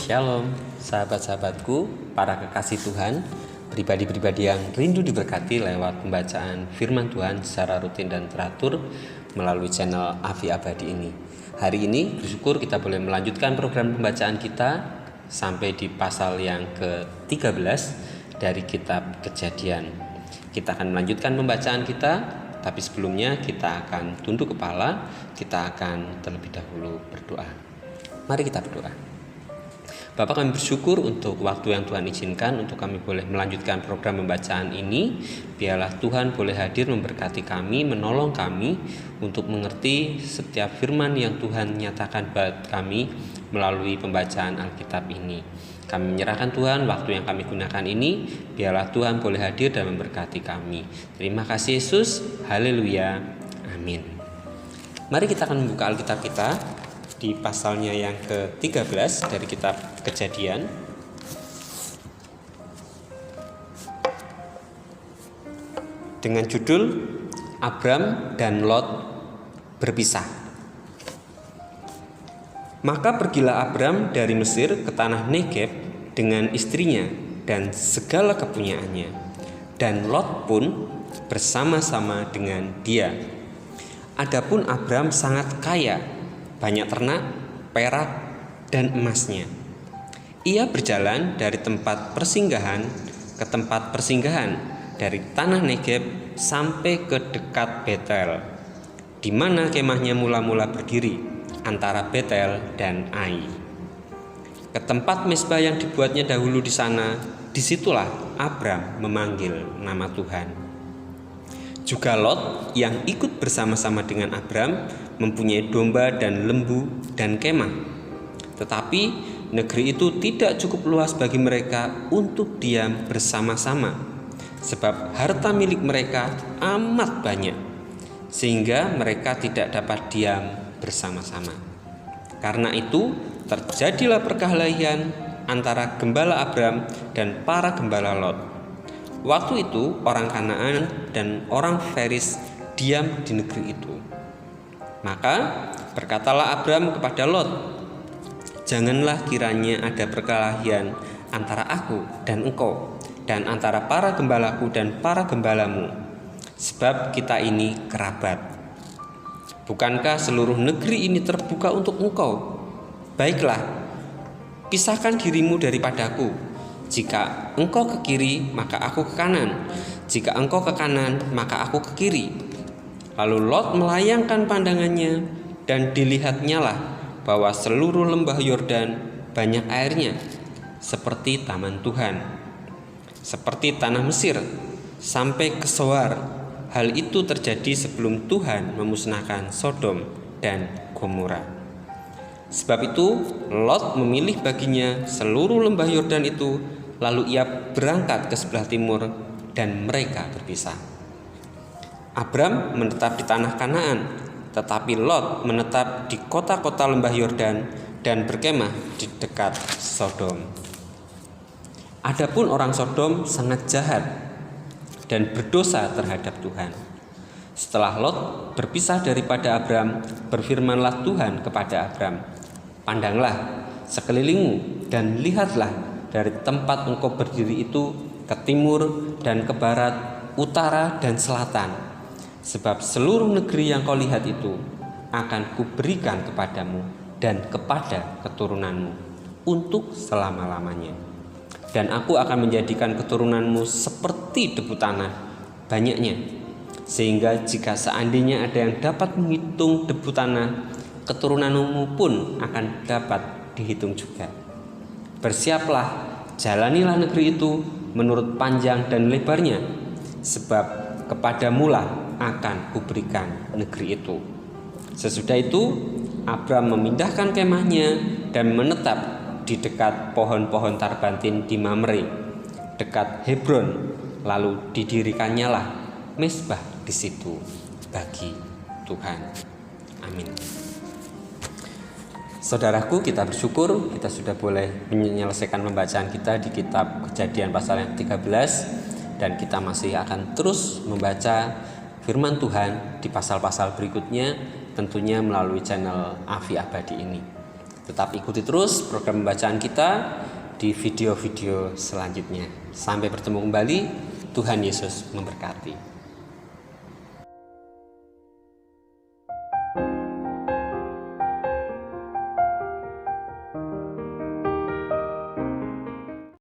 Shalom, sahabat-sahabatku, para kekasih Tuhan, pribadi-pribadi yang rindu diberkati lewat pembacaan firman Tuhan secara rutin dan teratur melalui channel Afi Abadi ini. Hari ini bersyukur kita boleh melanjutkan program pembacaan kita sampai di pasal yang ke-13 dari kitab Kejadian. Kita akan melanjutkan pembacaan kita, tapi sebelumnya kita akan tunduk kepala, kita akan terlebih dahulu berdoa. Mari kita berdoa. Bapak, kami bersyukur untuk waktu yang Tuhan izinkan untuk kami boleh melanjutkan program pembacaan ini. Biarlah Tuhan boleh hadir memberkati kami, menolong kami untuk mengerti setiap firman yang Tuhan nyatakan buat kami melalui pembacaan Alkitab ini. Kami menyerahkan Tuhan waktu yang kami gunakan ini. Biarlah Tuhan boleh hadir dan memberkati kami. Terima kasih Yesus. Haleluya. Amin. Mari kita akan membuka Alkitab kita di pasalnya yang ke-13 dari kitab Kejadian. Dengan judul Abram dan Lot berpisah. Maka pergilah Abram dari Mesir ke tanah Negeb dengan istrinya dan segala kepunyaannya, dan Lot pun bersama-sama dengan dia. Adapun Abram sangat kaya, banyak ternak, perak, dan emasnya. Ia berjalan dari tempat persinggahan ke tempat persinggahan, dari tanah Negeb sampai ke dekat Betel, di mana kemahnya mula-mula berdiri, antara Betel dan Ai. Ke tempat mezbah yang dibuatnya dahulu di sana, disitulah Abram memanggil nama Tuhan. Juga Lot yang ikut bersama-sama dengan Abram mempunyai domba dan lembu dan kemah. Tetapi negeri itu tidak cukup luas bagi mereka untuk diam bersama-sama, sebab harta milik mereka amat banyak, sehingga mereka tidak dapat diam bersama-sama. Karena itu terjadilah perkelahian antara gembala Abram dan para gembala Lot. Waktu itu orang Kanaan dan orang Feris diam di negeri itu. Maka berkatalah Abram kepada Lot, "Janganlah kiranya ada perkelahian antara aku dan engkau, dan antara para gembalaku dan para gembalamu, sebab kita ini kerabat. Bukankah seluruh negeri ini terbuka untuk engkau? Baiklah, pisahkan dirimu daripadaku. Jika engkau ke kiri, maka aku ke kanan. Jika engkau ke kanan, maka aku ke kiri." Lalu Lot melayangkan pandangannya, dan dilihatnyalah bahwa seluruh lembah Yordan banyak airnya, seperti taman Tuhan, seperti tanah Mesir, sampai ke Soar. Hal itu terjadi sebelum Tuhan memusnahkan Sodom dan Gomora. Sebab itu Lot memilih baginya seluruh lembah Yordan itu, lalu ia berangkat ke sebelah timur, dan mereka berpisah. Abram menetap di tanah Kanaan, tetapi Lot menetap di kota-kota lembah Yordan dan berkemah di dekat Sodom. Adapun orang Sodom sangat jahat dan berdosa terhadap Tuhan. Setelah Lot berpisah daripada Abram, berfirmanlah Tuhan kepada Abram, "Pandanglah sekelilingmu dan lihatlah dari tempat engkau berdiri itu ke timur dan ke barat, utara dan selatan. Sebab seluruh negeri yang kau lihat itu akan kuberikan kepadamu dan kepada keturunanmu untuk selama-lamanya. Dan aku akan menjadikan keturunanmu seperti debu tanah banyaknya, sehingga jika seandainya ada yang dapat menghitung debu tanah, keturunanmu pun akan dapat dihitung juga. Bersiaplah, jalanilah negeri itu menurut panjang dan lebarnya, sebab kepadamulah akan kuberikan negeri itu." Sesudah itu Abram memindahkan kemahnya dan menetap di dekat pohon-pohon tarbantin di Mamre, dekat Hebron. Lalu didirikannya lah mezbah di situ bagi Tuhan. Amin. Saudaraku, kita bersyukur kita sudah boleh menyelesaikan pembacaan kita di kitab Kejadian pasal yang 13, dan kita masih akan terus membaca firman Tuhan di pasal-pasal berikutnya, tentunya melalui channel Afi Abadi ini. Tetap ikuti terus program pembacaan kita di video-video selanjutnya. Sampai bertemu kembali. Tuhan Yesus memberkati.